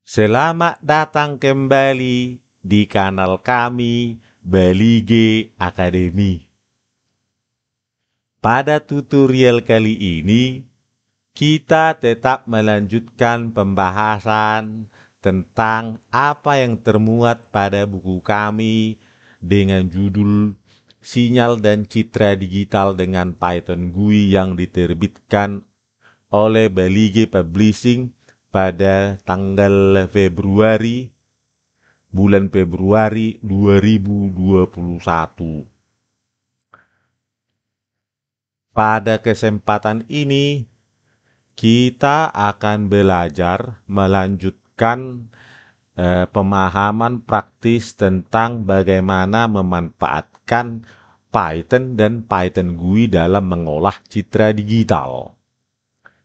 Selamat datang kembali di kanal kami, Bali G Academy. Pada tutorial kali ini, kita tetap melanjutkan pembahasan tentang apa yang termuat pada buku kami dengan judul Sinyal dan Citra Digital dengan Python GUI yang diterbitkan oleh Bali G Publishing pada tanggal bulan Februari 2021. Pada kesempatan ini, kita akan belajar melanjutkan pemahaman praktis tentang bagaimana memanfaatkan Python dan Python GUI dalam mengolah citra digital.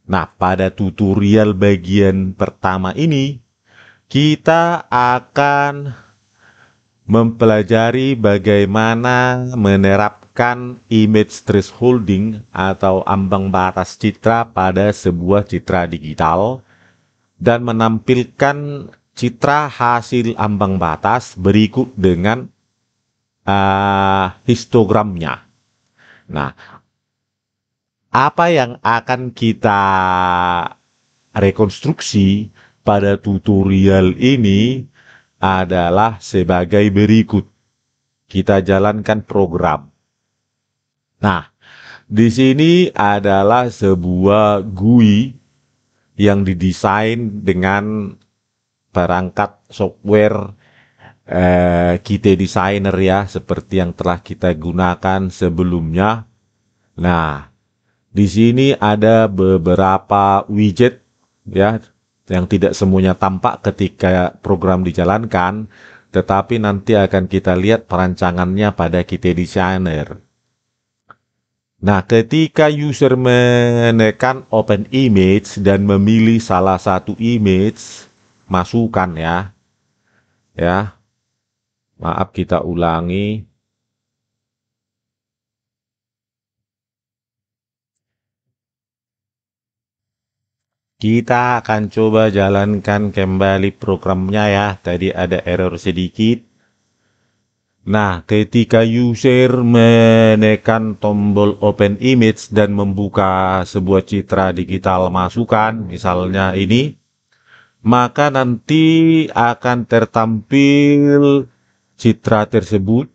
Nah, pada tutorial bagian pertama ini, kita akan mempelajari bagaimana menerapkan image thresholding atau ambang batas citra pada sebuah citra digital dan menampilkan citra hasil ambang batas berikut dengan histogramnya. Nah, apa yang akan kita rekonstruksi pada tutorial ini adalah sebagai berikut. Kita jalankan program. Nah, di sini adalah sebuah GUI yang didesain dengan perangkat software Qt Designer ya, seperti yang telah kita gunakan sebelumnya. Nah, di sini ada beberapa widget ya, yang tidak semuanya tampak ketika program dijalankan, tetapi nanti akan kita lihat perancangannya pada Qt Designer. Nah, ketika user menekan Open Image dan memilih salah satu image, masukkan ya. Maaf, kita ulangi. Kita akan coba jalankan kembali programnya ya. Tadi ada error sedikit. Nah, ketika user menekan tombol Open Image dan membuka sebuah citra digital masukan, misalnya ini, maka nanti akan tertampil citra tersebut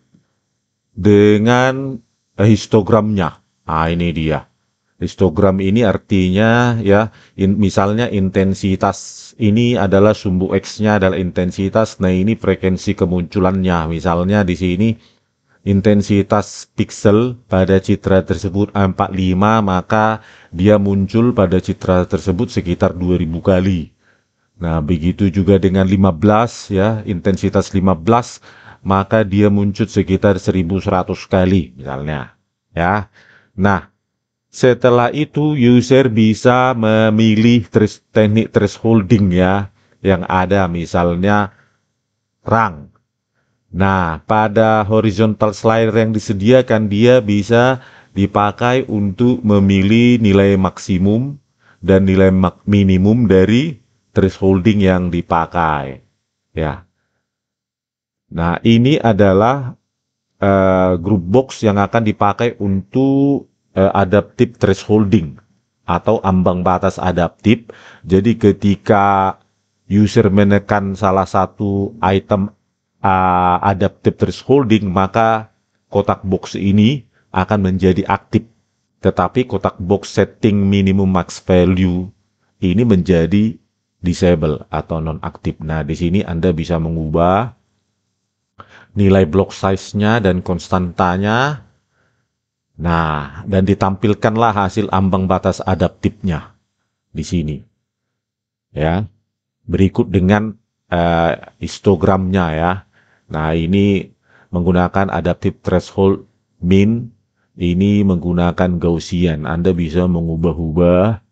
dengan histogramnya. Nah, ini dia. Histogram ini artinya ya, misalnya intensitas ini adalah sumbu X-nya adalah intensitas. Nah, ini frekuensi kemunculannya. Misalnya di sini intensitas pixel pada citra tersebut 45, maka dia muncul pada citra tersebut sekitar 2000 kali. Nah, begitu juga dengan 15 ya, intensitas 15, maka dia muncul sekitar 1100 kali misalnya. Ya. Nah, setelah itu user bisa memilih teknik thresholding ya, yang ada misalnya rang. Nah, pada horizontal slider yang disediakan dia bisa dipakai untuk memilih nilai maksimum dan nilai minimum dari thresholding yang dipakai. Ya. Nah, ini adalah group box yang akan dipakai untuk adaptive thresholding atau ambang batas adaptif. Jadi ketika user menekan salah satu item adaptive thresholding, maka kotak box ini akan menjadi aktif. Tetapi kotak box setting minimum max value ini menjadi disable atau non-aktif. Nah, di sini Anda bisa mengubah nilai block size-nya dan konstantanya. Nah, dan ditampilkanlah hasil ambang batas adaptifnya di sini. Ya. Berikut dengan histogramnya ya. Nah, ini menggunakan adaptive threshold min, ini menggunakan Gaussian. Anda bisa mengubah-ubah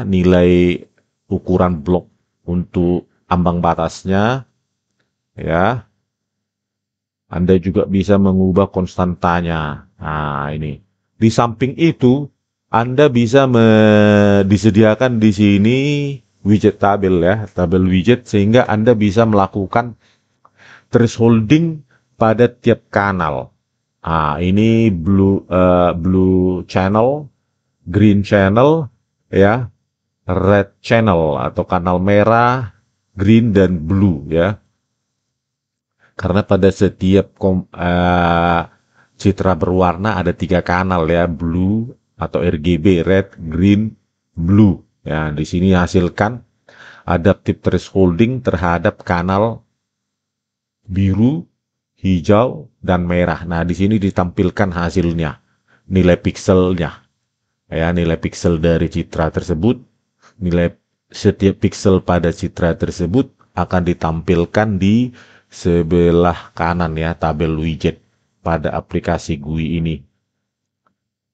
nilai ukuran blok untuk ambang batasnya ya. Anda juga bisa mengubah konstantanya. Nah, ini. Di samping itu, Anda bisa disediakan di sini widget tabel ya, tabel widget, sehingga Anda bisa melakukan thresholding pada tiap kanal. Ini blue channel, green channel, ya, red channel atau kanal merah, green dan blue ya. Karena pada setiap citra berwarna ada 3 kanal ya, blue atau RGB, red, green, blue. Ya, di sini hasilkan adaptive thresholding terhadap kanal biru, hijau, dan merah. Nah, di sini ditampilkan hasilnya, nilai pikselnya. Ya, nilai piksel dari citra tersebut, nilai setiap piksel pada citra tersebut akan ditampilkan di sebelah kanan ya, tabel widget pada aplikasi GUI ini.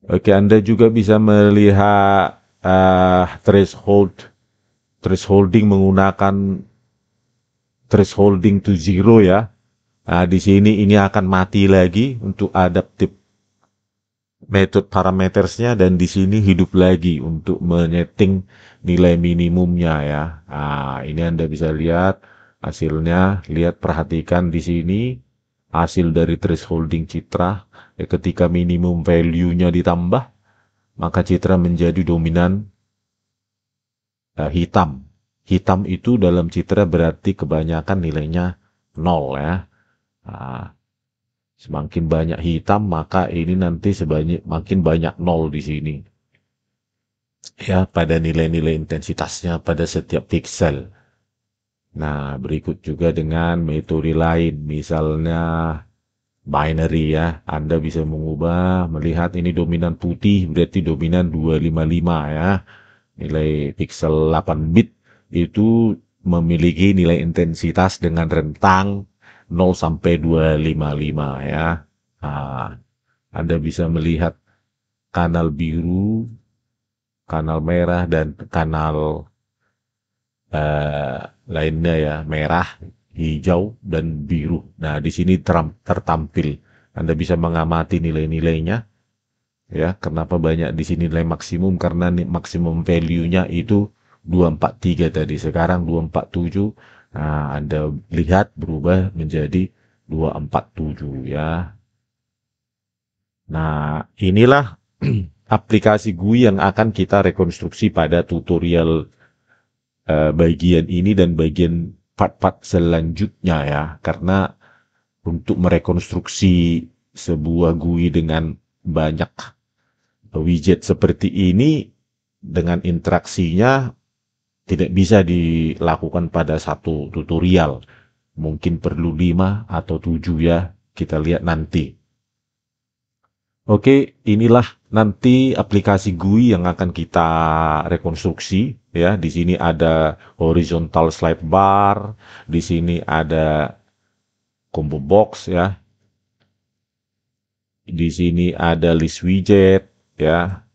Oke, Anda juga bisa melihat thresholding menggunakan thresholding to zero ya. Nah, di sini ini akan mati lagi untuk adaptive method parametersnya, dan di sini hidup lagi untuk menyeting nilai minimumnya ya. Nah, ini Anda bisa lihat hasilnya. Lihat, perhatikan di sini hasil dari thresholding citra. Ketika minimum value-nya ditambah, maka citra menjadi dominan hitam. Hitam itu dalam citra berarti kebanyakan nilainya 0 ya. Nah, semakin banyak hitam, maka ini nanti makin banyak 0 di sini. Ya, pada nilai-nilai intensitasnya pada setiap pixel. Nah, berikut juga dengan metode lain, misalnya binary ya. Anda bisa mengubah, melihat ini dominan putih, berarti dominan 255 ya. Nilai pixel 8 bit itu memiliki nilai intensitas dengan rentang 0 sampai 255 ya. Nah, Anda bisa melihat kanal biru, kanal merah, dan kanal lainnya ya, merah, hijau, dan biru. Nah, di sini tertampil. Anda bisa mengamati nilai-nilainya. Ya, kenapa banyak di sini nilai maksimum? Karena maksimum value-nya itu 243 tadi. Sekarang 247. Nah, Anda lihat berubah menjadi 247 ya. Nah, inilah aplikasi GUI yang akan kita rekonstruksi pada tutorial bagian ini dan bagian part-part selanjutnya ya. Karena untuk merekonstruksi sebuah GUI dengan banyak widget seperti ini, dengan interaksinya tidak bisa dilakukan pada satu tutorial. Mungkin perlu 5 atau 7 ya. Kita lihat nanti. Oke, inilah nanti aplikasi GUI yang akan kita rekonstruksi ya. Di sini ada horizontal slide bar, di sini ada combo box ya. Di sini ada list widget ya.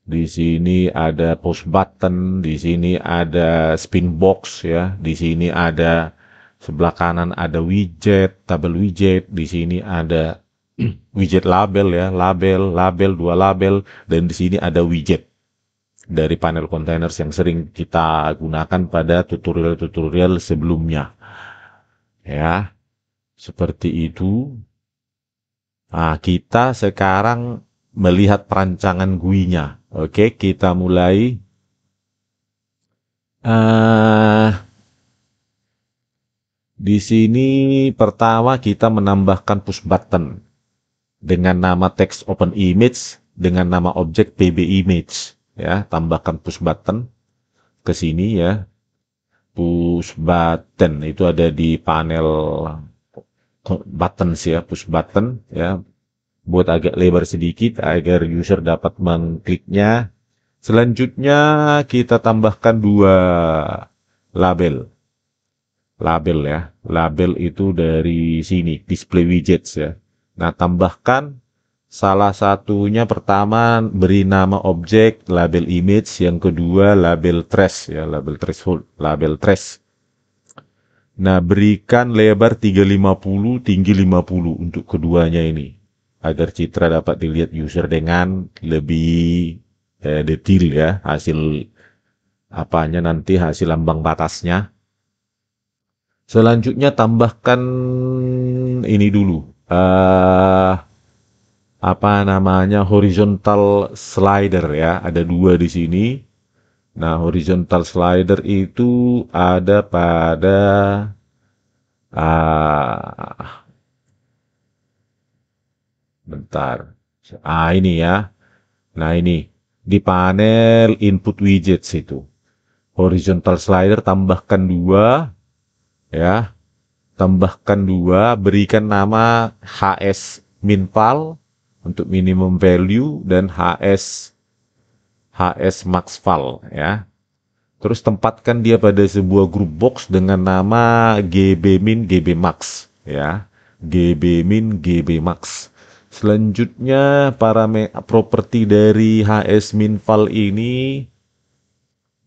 Di sini ada post button, di sini ada spin box ya. Di sini ada sebelah kanan ada widget, tabel widget, di sini ada widget label ya, label, 2 label, dan di sini ada widget dari panel containers yang sering kita gunakan pada tutorial-tutorial sebelumnya. Ya, seperti itu. Nah, kita sekarang melihat perancangan GUI-nya. Oke, kita mulai. Di sini pertama kita menambahkan push button dengan nama text open image dengan nama objek pb image ya. Tambahkan push button ke sini ya. Push button itu ada di panel buttons ya, push button ya. Buat agak lebar sedikit agar user dapat mengkliknya. Selanjutnya kita tambahkan 2 label. Label ya. Label itu dari sini, display widgets ya. Nah, tambahkan salah satunya, pertama beri nama objek label image, yang kedua label trace ya, label threshold, label trace. Nah, berikan lebar 350, tinggi 50 untuk keduanya ini, agar citra dapat dilihat user dengan lebih detail ya, hasil apanya nanti hasil ambang batasnya. Selanjutnya tambahkan ini dulu. Apa namanya, horizontal slider ya. Ada dua di sini. Nah, horizontal slider itu ada pada ah, bentar. Ini ya. Nah, ini di panel input widgets itu. Horizontal slider tambahkan dua ya. Tambahkan dua, berikan nama HS minval untuk minimum value dan HS maxval ya. Terus tempatkan dia pada sebuah group box dengan nama gbmin gbmax ya. Gbmin gbmax. Selanjutnya properti dari HS minval ini,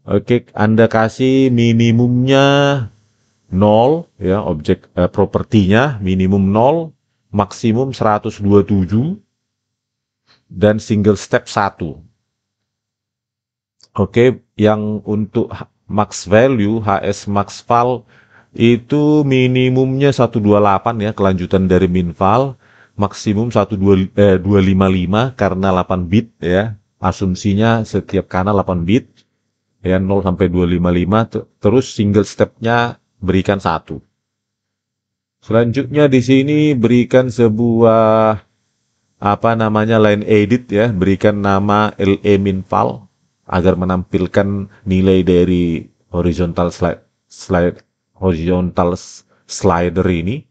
oke, Anda kasih minimumnya 0 ya, objek propertinya minimum 0, maksimum 127 dan single step 1. Oke, yang untuk max value HS max val itu minimumnya 128 ya, kelanjutan dari min val, maksimum 255 karena 8 bit ya. Asumsinya setiap kanal 8 bit ya, 0 sampai 255, terus single stepnya berikan 1. Selanjutnya di sini berikan sebuah apa namanya line edit ya, berikan nama LE minval agar menampilkan nilai dari horizontal slider ini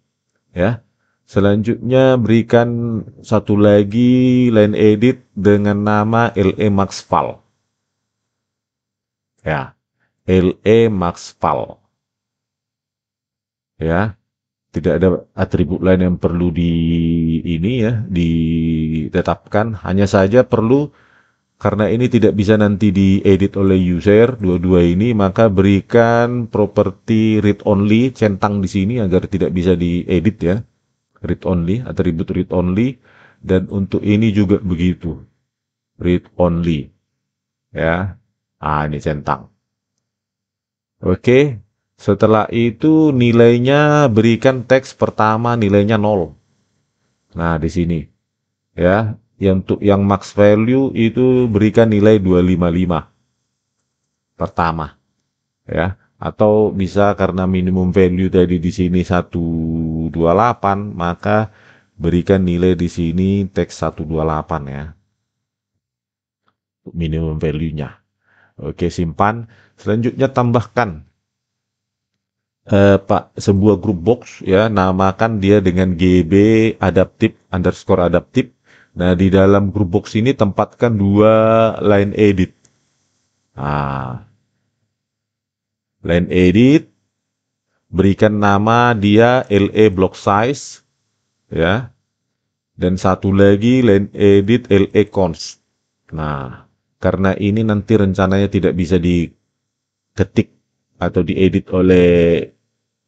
ya. Selanjutnya berikan satu lagi line edit dengan nama LE maxval ya, LE maxval ya. Tidak ada atribut lain yang perlu ditetapkan, hanya saja perlu, karena ini tidak bisa nanti diedit oleh user dua-dua ini, maka berikan properti read only centang di sini agar tidak bisa diedit ya. Read only, atribut read only, dan untuk ini juga begitu. Read only ya. Ini centang. Oke. Setelah itu nilainya berikan teks pertama nilainya 0. Nah, di sini ya, untuk yang max value itu berikan nilai 255 pertama ya. Atau bisa karena minimum value tadi di sini 128, maka berikan nilai di sini teks 128 ya. Minimum value-nya. Oke, simpan. Selanjutnya tambahkan sebuah group box ya, namakan dia dengan GB adaptif underscore adaptif. Nah, di dalam group box ini tempatkan dua line edit. Line edit, berikan nama dia LE block size ya, dan satu lagi line edit LE const. Nah, karena ini nanti rencananya tidak bisa diketik atau diedit oleh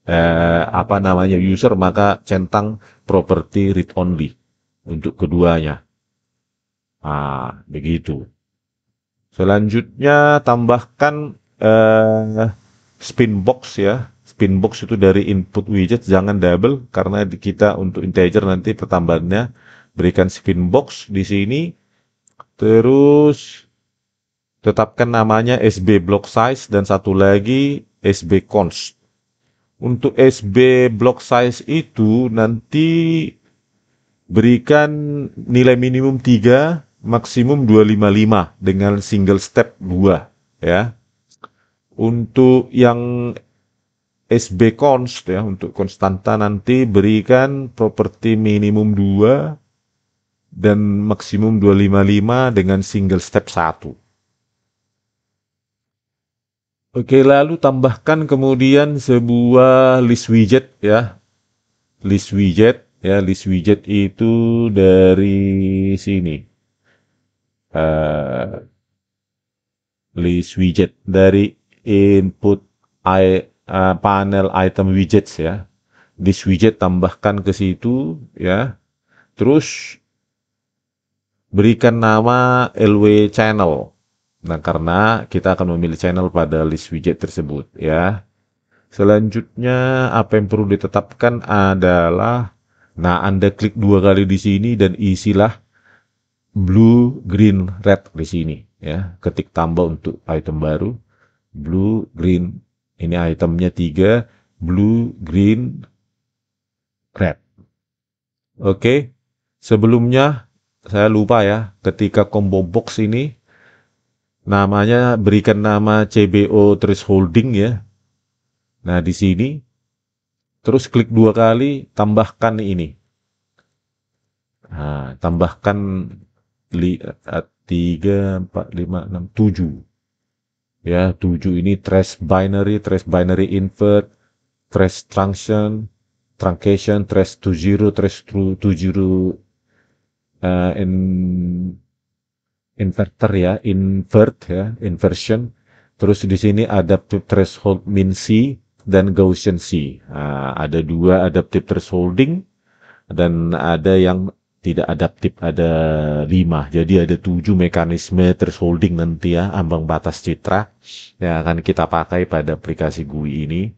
user, maka centang property read only untuk keduanya. Begitu. Selanjutnya tambahkan spin box ya. Spin box itu dari input widget, jangan double karena kita untuk integer nanti pertambahannya. Berikan spin box di sini. Terus tetapkan namanya SB block size dan satu lagi SB const. Untuk SB block size itu nanti berikan nilai minimum 3, maksimum 255 dengan single step 2 ya. Untuk yang SB const ya, untuk konstanta nanti berikan properti minimum 2 dan maksimum 255 dengan single step 1. Oke, lalu tambahkan kemudian sebuah list widget ya. List widget ya, list widget itu dari sini. List widget dari input panel item widgets ya. List widget tambahkan ke situ ya. Terus berikan nama LW channel Nah, karena kita akan memilih channel pada list widget tersebut ya. Selanjutnya apa yang perlu ditetapkan adalah, nah Anda klik dua kali di sini dan isilah blue, green, red di sini ya. Ketik tambah untuk item baru, blue, green. Ini itemnya 3, blue, green, red. Oke. Sebelumnya saya lupa ya, ketika combo box ini namanya berikan nama CBO thresholding ya. Nah, di sini terus klik dua kali, tambahkan ini. Nah, tambahkan 3, 4, 5, 6, 7. Ya, 7 ini trace binary invert, trace truncation, trace to zero, trace to zero, inverter ya, inversion. Terus di sini adaptive threshold min C dan Gaussian C. Nah, ada dua adaptive thresholding dan ada yang tidak adaptif, ada 5. Jadi ada 7 mekanisme thresholding nanti ya, ambang batas citra yang akan kita pakai pada aplikasi GUI ini.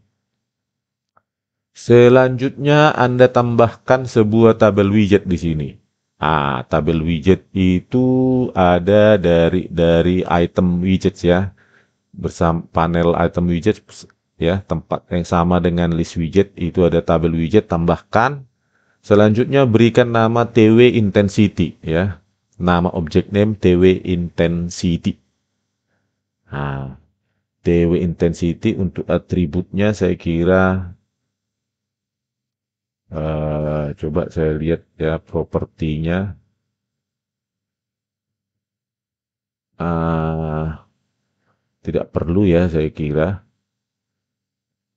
Selanjutnya Anda tambahkan sebuah tabel widget di sini. Tabel widget itu ada dari item widgets ya. Bersama panel item widget ya, tempat yang sama dengan list widget itu ada tabel widget, tambahkan. Selanjutnya berikan nama TW intensity ya. Nama object name TW intensity. Nah, TW intensity untuk atributnya saya kira coba saya lihat ya propertinya. Tidak perlu ya saya kira.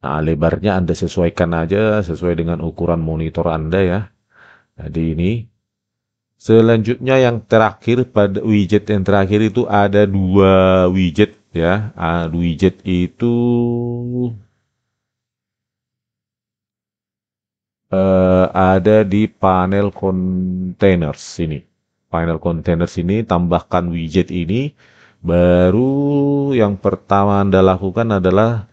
Nah, lebarnya Anda sesuaikan aja sesuai dengan ukuran monitor Anda ya. Jadi ini. Selanjutnya yang terakhir, pada widget yang terakhir itu ada dua widget ya. Widget itu ada di panel containers ini. Panel containers ini tambahkan widget ini. Baru yang pertama Anda lakukan adalah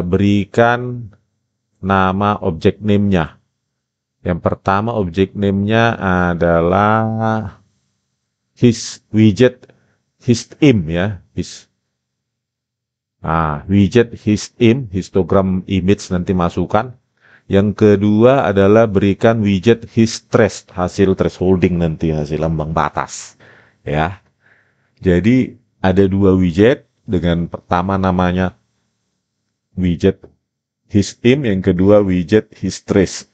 berikan nama objek name-nya. Yang pertama objek name-nya adalah widget HistIm ya. Widget HistIm, histogram image nanti masukkan. Yang kedua adalah berikan widget HistTrace, hasil thresholding nanti, hasil ambang batas. Ya. Jadi ada dua widget, dengan pertama namanya widget HistIm, yang kedua widget HistTrace.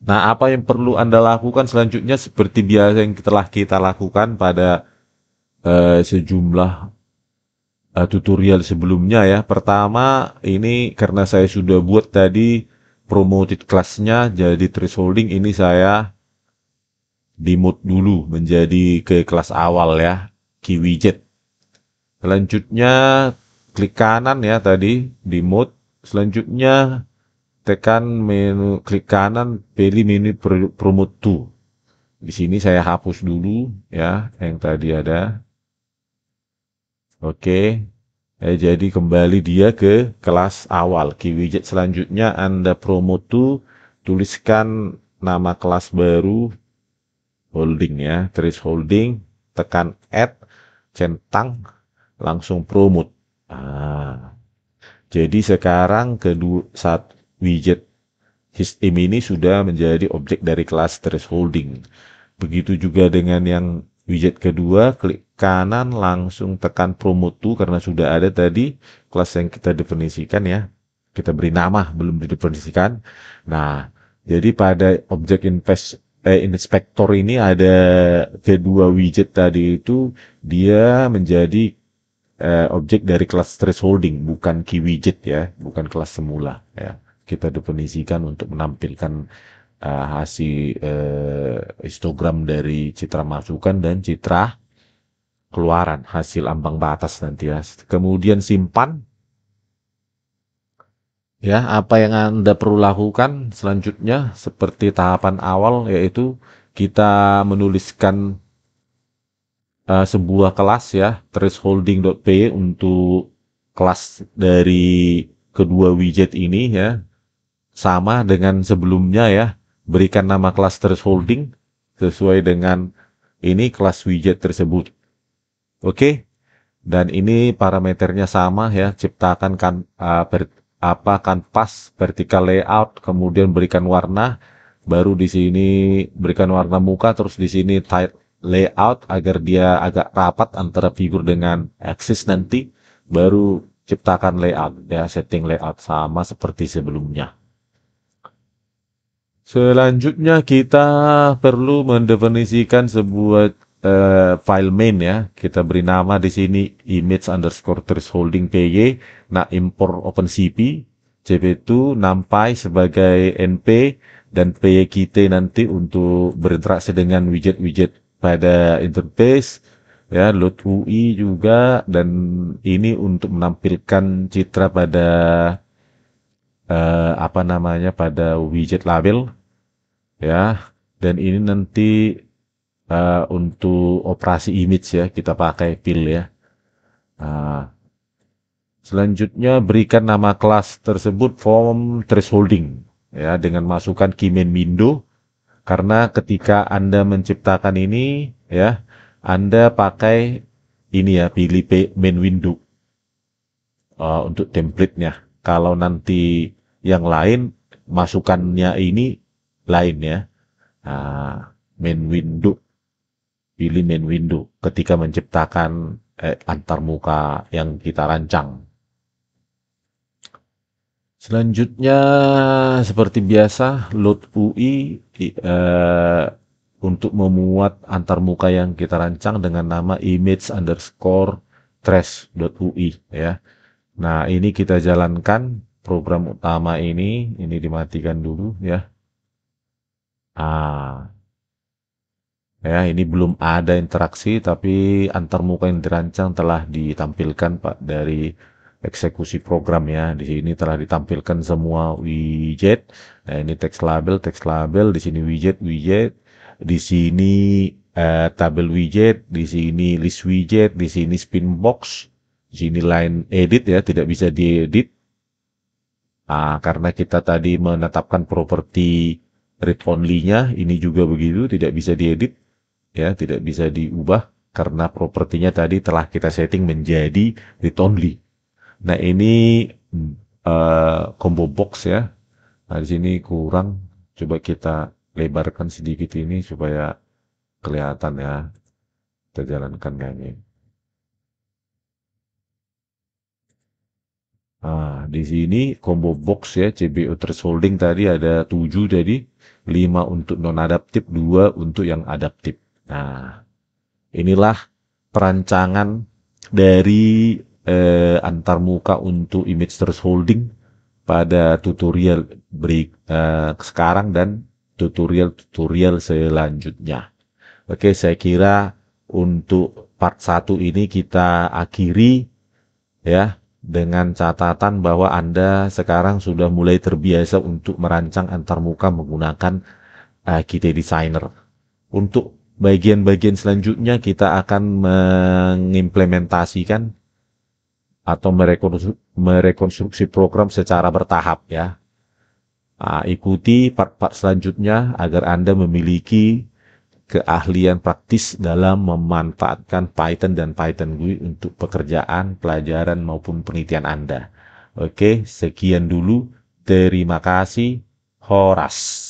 Nah, apa yang perlu Anda lakukan selanjutnya seperti biasa yang telah kita lakukan pada sejumlah tutorial sebelumnya ya. Pertama, ini karena saya sudah buat tadi promoted kelasnya jadi thresholding, ini saya dimut dulu menjadi ke kelas awal ya, key widget. Selanjutnya klik kanan ya tadi dimut. Selanjutnya tekan menu, klik kanan, pilih menu promote to. Di sini saya hapus dulu ya yang tadi ada. Oke. Jadi kembali dia ke kelas awal. Key widget selanjutnya Anda promote to, tuliskan nama kelas baru holding ya, thresholding, tekan add, centang, langsung promote. Jadi sekarang saat widget HistIm ini sudah menjadi objek dari kelas thresholding. Begitu juga dengan yang widget kedua, klik kanan langsung tekan promote to karena sudah ada tadi kelas yang kita definisikan ya. Kita beri nama, belum didefinisikan. Nah, jadi pada objek inspektor ini ada kedua widget tadi itu, dia menjadi objek dari kelas thresholding, bukan key widget ya, bukan kelas semula ya. Kita definisikan untuk menampilkan hasil histogram dari citra masukan dan citra keluaran, hasil ambang batas nanti ya. Kemudian simpan. Ya, apa yang Anda perlu lakukan selanjutnya seperti tahapan awal yaitu kita menuliskan sebuah kelas ya, thresholding.py untuk kelas dari kedua widget ini ya, sama dengan sebelumnya ya, berikan nama kelas thresholding sesuai dengan ini kelas widget tersebut. Oke, dan ini parameternya sama ya, ciptakan kanvas vertical layout, kemudian berikan warna, baru di sini berikan warna muka, terus di sini type layout agar dia agak rapat antara figur dengan axis nanti, baru ciptakan layout ya, setting layout sama seperti sebelumnya. Selanjutnya kita perlu mendefinisikan sebuah file main ya. Kita beri nama di sini image underscore thresholding py. Nah, import OpenCV, cp2, numpy sebagai np, dan py kita nanti untuk berinteraksi dengan widget-widget pada interface. Ya, load UI juga, dan ini untuk menampilkan citra pada apa namanya, pada widget label ya, dan ini nanti untuk operasi image ya, kita pakai fill ya. Nah, selanjutnya berikan nama kelas tersebut form thresholding ya, dengan masukkan key main window, karena ketika Anda menciptakan ini ya, Anda pakai ini ya, pilih main window untuk template-nya. Kalau nanti yang lain masukannya ini lain ya. Nah, main window, pilih main window ketika menciptakan antarmuka yang kita rancang. Selanjutnya, seperti biasa, load UI untuk memuat antarmuka yang kita rancang dengan nama image underscore trash.ui ya. Nah, ini kita jalankan program utama ini dimatikan dulu ya. Ya, ini belum ada interaksi, tapi antarmuka yang dirancang telah ditampilkan Pak dari eksekusi program ya. Di sini telah ditampilkan semua widget. Nah, ini text label, di sini widget, di sini tabel widget, di sini list widget, di sini spin box, di sini line edit ya, tidak bisa diedit. Karena kita tadi menetapkan properti read only-nya, ini juga begitu, tidak bisa diedit ya, tidak bisa diubah karena propertinya tadi telah kita setting menjadi read only. Nah, ini combo box ya. Nah, di sini kurang, coba kita lebarkan sedikit ini supaya kelihatan ya. Kita jalankan kayak ini. Di sini combo box ya, CBO thresholding tadi ada 7 tadi, 5 untuk non adaptif, 2 untuk yang adaptif. Nah, inilah perancangan dari antarmuka untuk image thresholding pada tutorial sekarang dan tutorial-tutorial selanjutnya. Oke, saya kira untuk part 1 ini kita akhiri ya, dengan catatan bahwa Anda sekarang sudah mulai terbiasa untuk merancang antarmuka menggunakan KT Designer. Untuk bagian-bagian selanjutnya kita akan mengimplementasikan atau merekonstruksi program secara bertahap ya. Ikuti part-part selanjutnya agar Anda memiliki keahlian praktis dalam memanfaatkan Python dan Python GUI untuk pekerjaan, pelajaran maupun penelitian Anda. Oke, sekian dulu. Terima kasih. Horas.